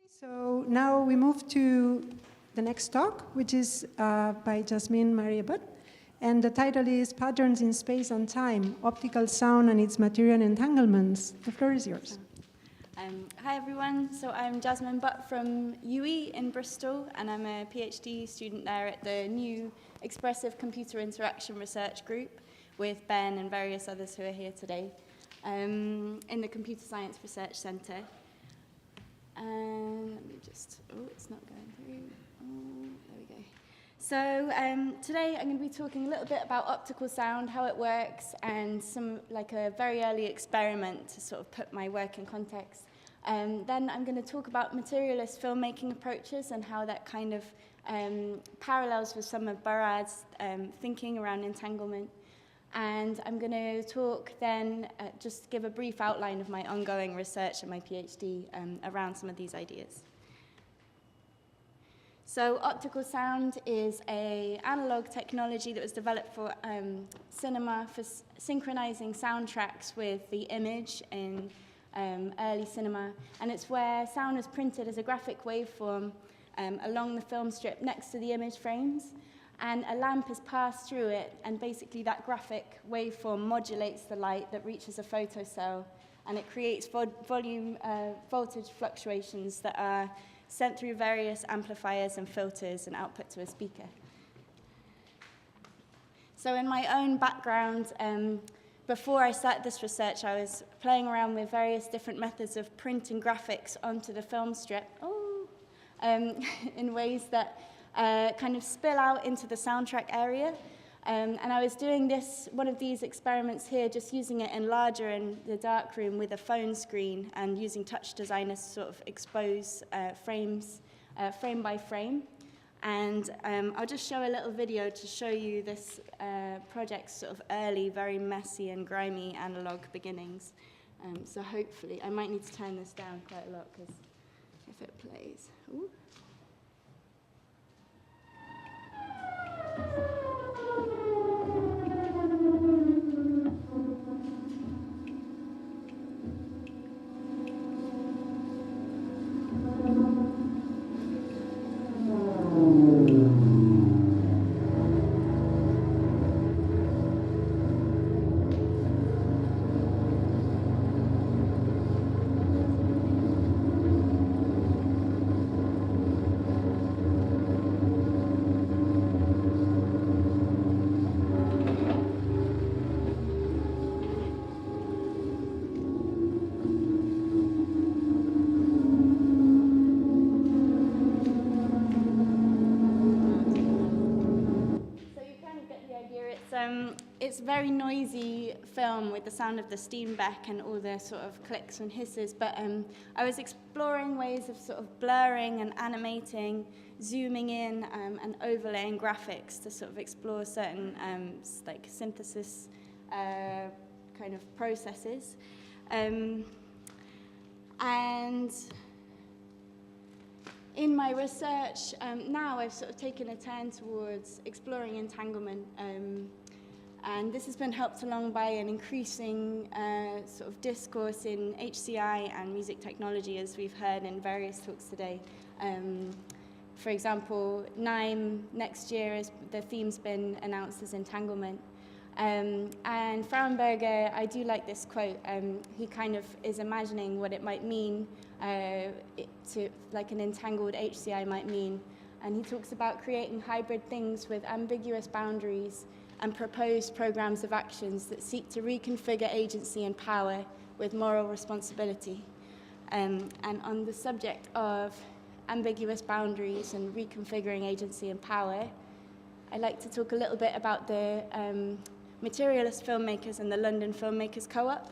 So now we move to the next talk, which is by Jasmine Barad, and the title is Patterns in Space and Time, Optical Sound and its Material Entanglements. The floor is yours. Hi everyone, so I'm Jasmine Butt from UE in Bristol, and I'm a PhD student there at the new Expressive Computer Interaction Research Group with Ben and various others who are here today in the Computer Science Research Centre. Let me just, it's not going through. There we go. So today I'm going to be talking a little bit about optical sound, how it works, and a very early experiment to sort of put my work in context. Then I'm going to talk about materialist filmmaking approaches and how that kind of parallels with some of Barad's thinking around entanglement. And I'm going to talk then, just give a brief outline of my ongoing research and my PhD around some of these ideas. So optical sound is an analog technology that was developed for cinema, for synchronizing soundtracks with the image in early cinema. And it's where sound is printed as a graphic waveform along the film strip next to the image frames. And a lamp is passed through it, and basically that graphic waveform modulates the light that reaches a photocell, and it creates voltage fluctuations that are sent through various amplifiers and filters and output to a speaker. So in my own background, before I started this research, I was playing around with various different methods of printing graphics onto the film strip in ways that kind of spill out into the soundtrack area. And I was doing one of these experiments here, just using it enlarger in the darkroom with a phone screen and using touch designers to sort of expose frames, frame by frame. And I'll just show a little video to show you this project's sort of early, very messy and grimy analog beginnings. So hopefully, I might need to turn this down quite a lot, because if it plays. Ooh. It's a very noisy film with the sound of the steam back and all the sort of clicks and hisses, but I was exploring ways of sort of blurring and animating, zooming in and overlaying graphics to sort of explore certain like synthesis kind of processes. And in my research, now I've sort of taken a turn towards exploring entanglement. And this has been helped along by an increasing sort of discourse in HCI and music technology, as we've heard in various talks today. For example, CHIME next year, the theme's been announced as entanglement. And Frauenberger, I do like this quote. He kind of is imagining what it might mean like an entangled HCI might mean. And he talks about creating hybrid things with ambiguous boundaries and proposed programs of actions that seek to reconfigure agency and power with moral responsibility. And on the subject of ambiguous boundaries and reconfiguring agency and power, I'd like to talk a little bit about the Materialist filmmakers and the London Filmmakers Co-op.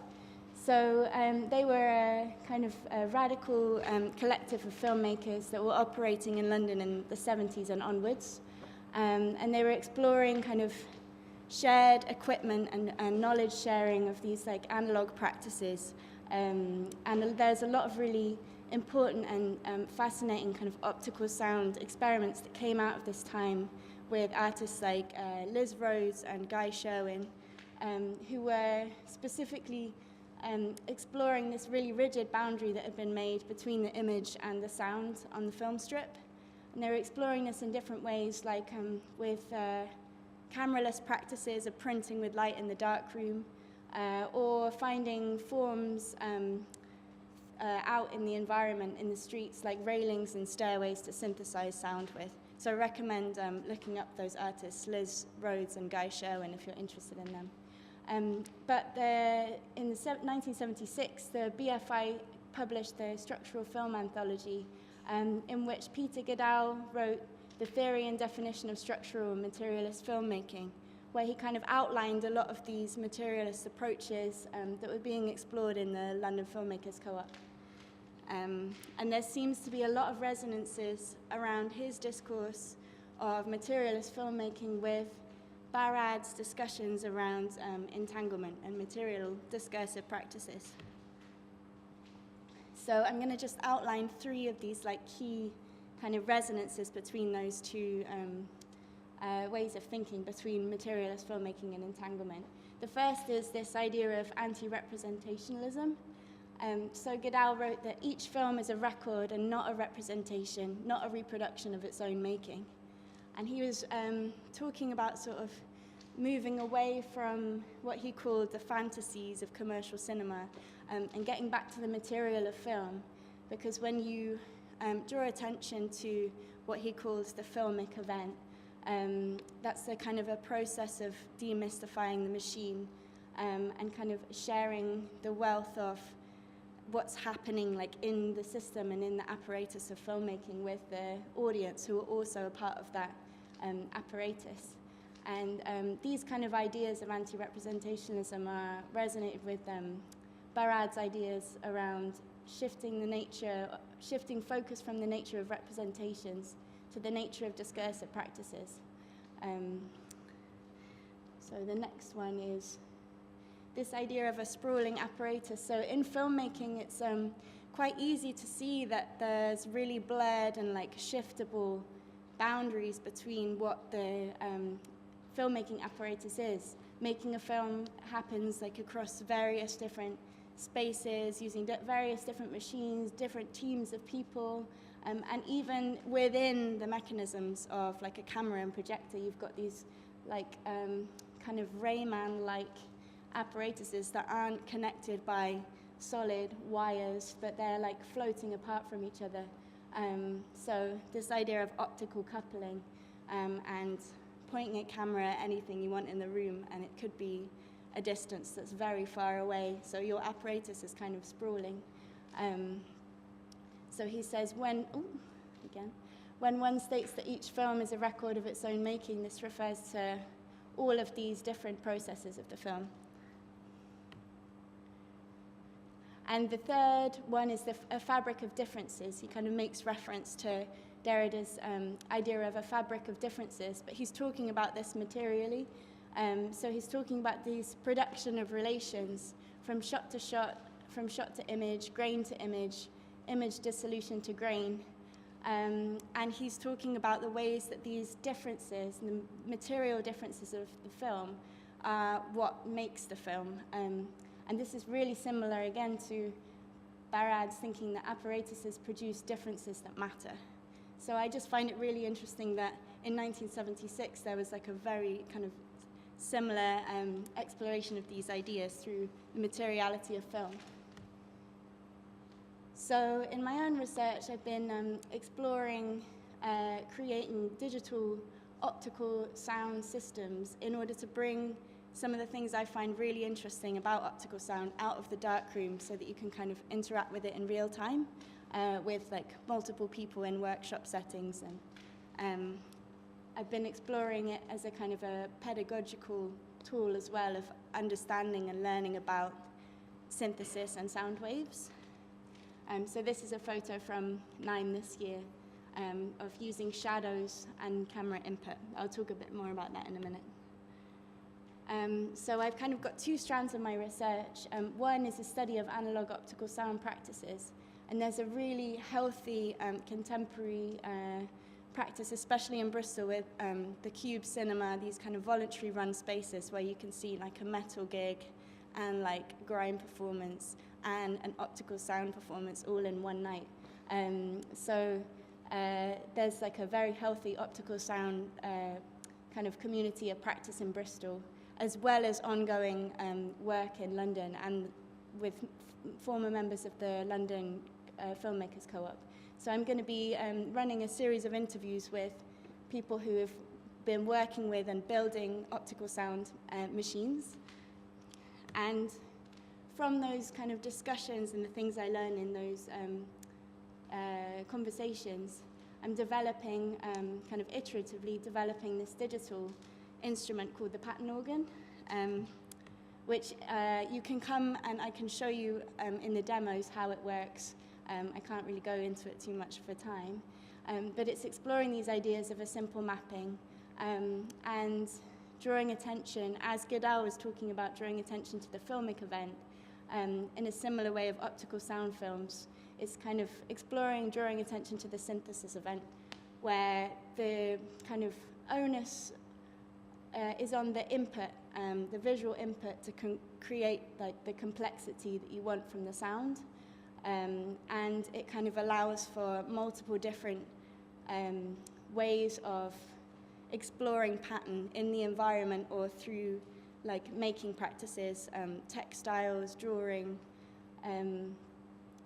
So they were a kind of a radical collective of filmmakers that were operating in London in the 70s and onwards. And they were exploring kind of shared equipment and knowledge sharing of these like analog practices. And there's a lot of really important and fascinating kind of optical sound experiments that came out of this time with artists like Liz Rhodes and Guy Sherwin, who were specifically exploring this really rigid boundary that had been made between the image and the sound on the film strip. And they were exploring this in different ways, like with cameraless practices of printing with light in the darkroom, or finding forms out in the environment, in the streets, like railings and stairways to synthesize sound with. So I recommend looking up those artists, Liz Rhodes and Guy Sherwin, if you're interested in them. But in 1976, the BFI published the Structural Film Anthology, in which Peter Goodall wrote The Theory and Definition of Structural and Materialist Filmmaking, where he kind of outlined a lot of these materialist approaches that were being explored in the London Filmmakers Co-op. And there seems to be a lot of resonances around his discourse of materialist filmmaking with Barad's discussions around entanglement and material discursive practices. So I'm going to just outline 3 of these like key kind of resonances between those two ways of thinking between materialist filmmaking and entanglement. The first is this idea of anti-representationalism. So Goodall wrote that each film is a record and not a representation, not a reproduction of its own making. And he was talking about sort of moving away from what he called the fantasies of commercial cinema and getting back to the material of film. Because when you draw attention to what he calls the filmic event, that's a kind of a process of demystifying the machine and kind of sharing the wealth of what's happening like in the system and in the apparatus of filmmaking with the audience who are also a part of that apparatus. And these kind of ideas of anti-representationalism are resonated with Barad's ideas around shifting focus from the nature of representations to the nature of discursive practices. So the next one is this idea of a sprawling apparatus. So in filmmaking, it's quite easy to see that there's really blurred and like shiftable boundaries between what the filmmaking apparatus is. Making a film happens like across various different spaces, using various different machines, different teams of people, and even within the mechanisms of like a camera and projector, you've got these like kind of Rayman-like apparatuses that aren't connected by solid wires, but they're like floating apart from each other. So this idea of optical coupling and pointing a camera at anything you want in the room, and it could be a distance that's very far away, so your apparatus is kind of sprawling. So he says, when one states that each film is a record of its own making, this refers to all of these different processes of the film. And the third one is a fabric of differences. He kind of makes reference to Derrida's idea of a fabric of differences, but he's talking about this materially. So he's talking about these production of relations from shot to shot, from shot to image, grain to image dissolution to grain. And he's talking about the ways that these differences, the material differences of the film, are what makes the film. And this is really similar, again, to Barad's thinking that apparatuses produce differences that matter. So I just find it really interesting that in 1976 there was like a very kind of similar exploration of these ideas through the materiality of film. So in my own research, I've been exploring creating digital optical sound systems in order to bring some of the things I find really interesting about optical sound out of the darkroom so that you can kind of interact with it in real time with like multiple people in workshop settings. And I've been exploring it as a kind of a pedagogical tool as well of understanding and learning about synthesis and sound waves. So this is a photo from NIME this year of using shadows and camera input. I'll talk a bit more about that in a minute. So I've kind of got 2 strands of my research. One is a study of analog optical sound practices, and there's a really healthy contemporary practice, especially in Bristol with the Cube Cinema, these kind of voluntary run spaces where you can see like a metal gig and like grime performance and an optical sound performance all in one night. So there's like a very healthy optical sound kind of community of practice in Bristol, as well as ongoing work in London and with former members of the London Filmmakers Co-op. So I'm going to be running a series of interviews with people who have been working with and building optical sound machines. And from those kind of discussions and the things I learn in those conversations, I'm developing, kind of iteratively developing this digital instrument called the pattern organ, which you can come and I can show you in the demos how it works. I can't really go into it too much for time, but it's exploring these ideas of a simple mapping and drawing attention, as Goodall was talking about, drawing attention to the filmic event in a similar way of optical sound films. It's kind of exploring, drawing attention to the synthesis event, where the kind of onus is on the input, the visual input to create like the complexity that you want from the sound. And it kind of allows for multiple different ways of exploring pattern in the environment or through like making practices, textiles, drawing.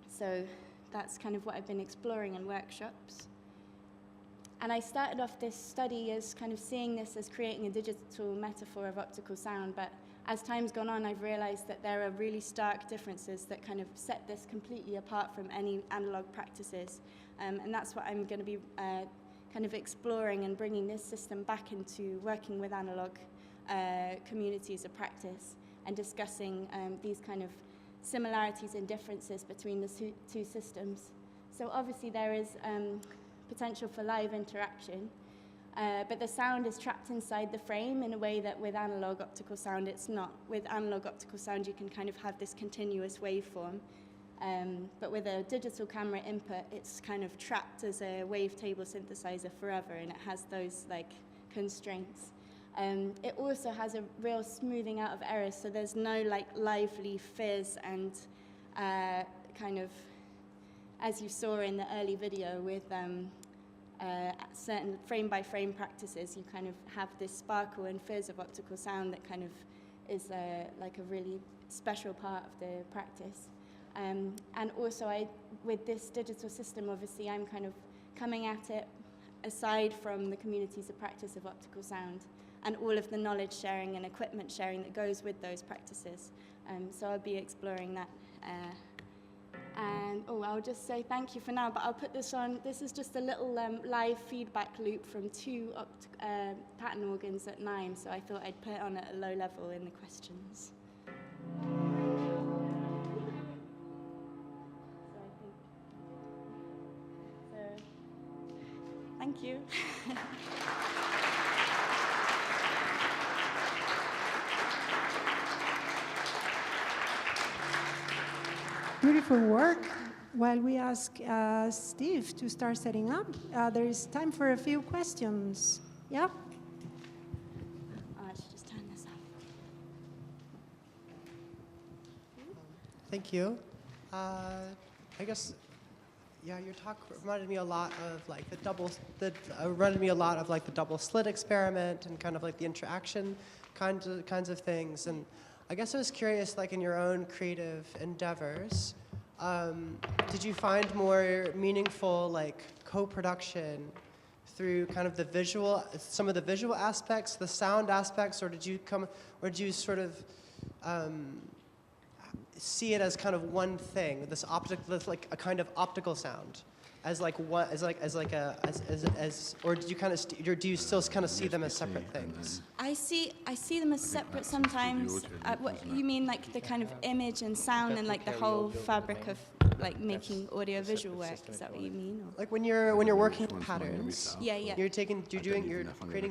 So that's kind of what I've been exploring in workshops. And I started off this study as kind of seeing this as creating a digital metaphor of optical sound, but as time's gone on, I've realized that there are really stark differences that kind of set this completely apart from any analog practices. And that's what I'm going to be kind of exploring and bringing this system back into working with analog communities of practice and discussing these kind of similarities and differences between the two systems. So obviously there is potential for live interaction, but the sound is trapped inside the frame in a way that with analog optical sound it's not. With analog optical sound you can kind of have this continuous waveform, but with a digital camera input it's kind of trapped as a wavetable synthesizer forever, and it has those like constraints. It also has a real smoothing out of errors, so there's no like lively fizz and kind of, as you saw in the early video with certain frame-by-frame practices, you kind of have this sparkle and fizz of optical sound that kind of is like a really special part of the practice. And also with this digital system, obviously I'm kind of coming at it aside from the communities of practice of optical sound and all of the knowledge sharing and equipment sharing that goes with those practices. So I'll be exploring that. And I'll just say thank you for now, but I'll put this on. This is just a little live feedback loop from two pattern organs at NIME, so I thought I'd put it on at a low level in the questions. Thank you. Beautiful work. While we ask Steve to start setting up, there is time for a few questions. Yeah? I should just turn this up. Thank you. I guess, yeah, your talk reminded me a lot of like the double slit experiment and kind of like the interaction kinds of things. And I guess I was curious, like in your own creative endeavors, did you find more meaningful like co-production through kind of some of the visual aspects, the sound aspects, or did you sort of see it as kind of one thing, this like a kind of optical sound, or did you kind of, or do you still kind of see them as separate things? I see them as separate sometimes. What you mean, like the kind of image and sound and like the whole fabric of like making audiovisual work? Is that what you mean? Or? Like when you're working with patterns, yeah. You're creating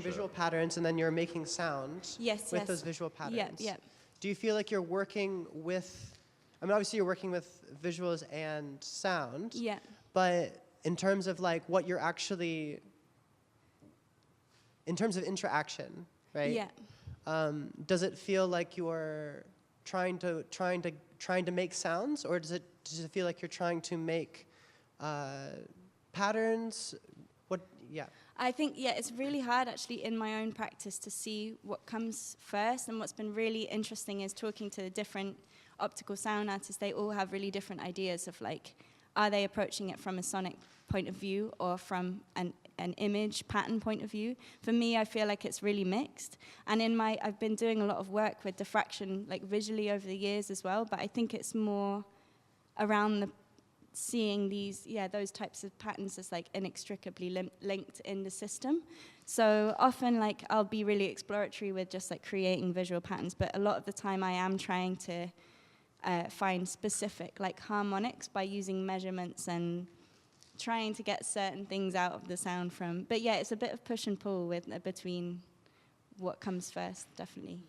visual patterns and then you're making sound with those visual patterns. Yeah. Do you feel like you're working with? I mean, obviously you're working with visuals and sound. Yeah. But in terms of like what you're actually, in terms of interaction, right? Yeah. Does it feel like you're trying to make sounds, or does it feel like you're trying to make patterns? What? Yeah. I think, yeah, it's really hard actually in my own practice to see what comes first. And what's been really interesting is talking to the different optical sound artists. They all have really different ideas of like, are they approaching it from a sonic point of view or from an image pattern point of view? For me, I feel like it's really mixed. And I've been doing a lot of work with diffraction, like visually over the years as well, but I think it's more around seeing those types of patterns as like inextricably linked in the system. So often like I'll be really exploratory with just like creating visual patterns, but a lot of the time I am trying to find specific like harmonics by using measurements and trying to get certain things out of the sound from. But yeah, it's a bit of push and pull between what comes first, definitely.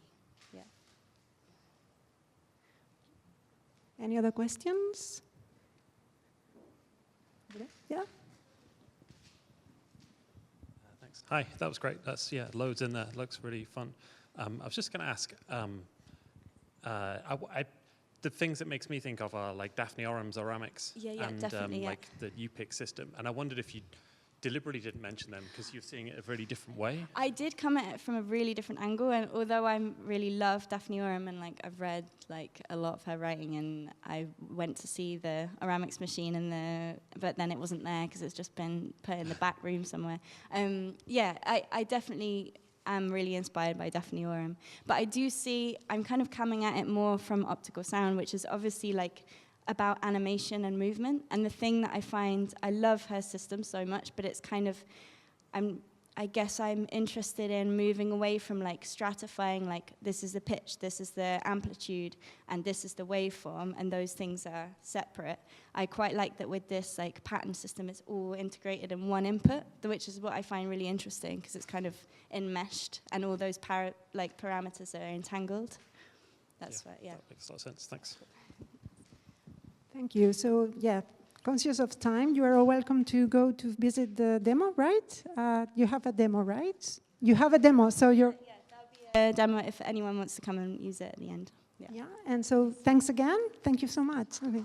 Yeah. Any other questions? Yeah. Thanks. Hi, that was great. That's loads in there. Looks really fun. I was just going to ask. The things that makes me think of are like Daphne Orum's ceramics and definitely, like the UPIC system. And I wondered if you deliberately didn't mention them because you're seeing it a really different way. I did come at it from a really different angle, and although I really love Daphne Orum and like I've read like a lot of her writing, and I went to see the ceramics machine but then it wasn't there because it's just been put in the back room somewhere. I definitely am really inspired by Daphne Orum, but I do see I'm kind of coming at it more from optical sound, which is obviously like about animation and movement. And the thing that I find, I love her system so much, but it's kind of, I guess I'm interested in moving away from like stratifying, like this is the pitch, this is the amplitude, and this is the waveform, and those things are separate. I quite like that with this like pattern system, it's all integrated in one input, which is what I find really interesting because it's kind of enmeshed, and all those parameters are entangled. That's That makes a lot of sense. Thanks. Thank you. So, conscious of time, you are all welcome to go to visit the demo, right? You have a demo, right? You have a demo, so you're... Yeah, that'll be a demo if anyone wants to come and use it at the end. Yeah, and so thanks again. Thank you so much. Okay.